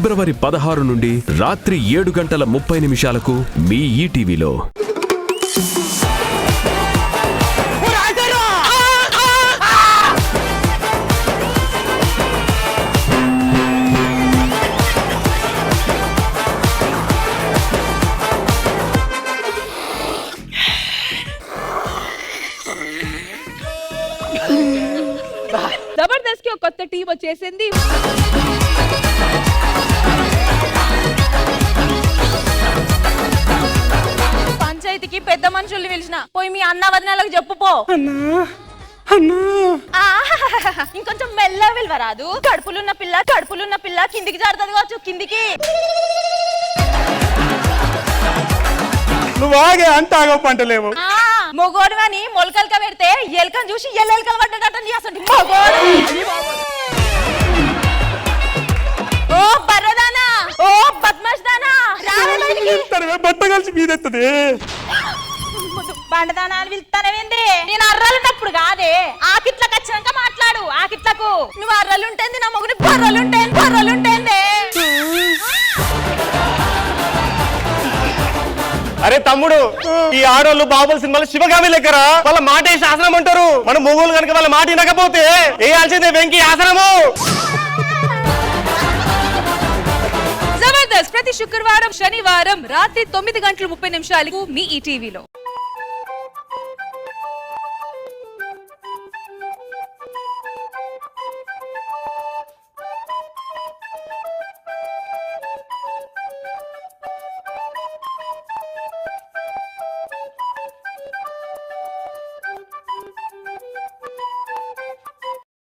ఫిబ్రవరి 16 నుండి రాత్రి 7:30 మీ ఈటీవీలో. జబర్దస్త్ కి ఒక కొత్త టీం వచ్చేసింది. పంచాయతీకి పెద్ద మనుషుల్ని పిలిచిన పోయి మీ అన్న వదినాలకు చెప్పుపో. ఇంకొంచెం మెల్ల విలువరాదు. కడుపులున్న పిల్ల కిందికి జారుతుంది కావచ్చు. కిందికి నువ్వు ఆగే అంత ఆగో పంటలేవు. మొగోడు అని మొలకలక పెడితే ఎలకను చూసి ఎల్లెలకలు పడ్డట్టు చేస్తుంది మొగోడు. ఓ బర్రదానా, ఓ బద్మాష్ దానా, బట్ట కలిసి మీదెత్తది. బండదానా అని పిలుస్తానేంది? నేను అర్రలున్నప్పుడు కాదే, ఆకిట్లకు వచ్చినాక మాట్లాడు. ఆకిట్లకు నువ్వు అర్రలుంటేంది, నా మొగుడు బర్రలుంటేంది. అరే తమ్ముడు, ఈ ఆడోళ్ళు బాహుబలి సినిమాలో శివగామి లెక్కరా. వాళ్ళ మాట వేసి ఆసనం అంటారు. మన మొగోళ్ళు కనుక వాళ్ళ మాట వినకపోతే వేయాల్సిందే వెంకీ ఆసనము. జబర్దస్త్ ప్రతి శుక్రవారం, శనివారం రాత్రి 9:30 మీ ఈటీవీలో.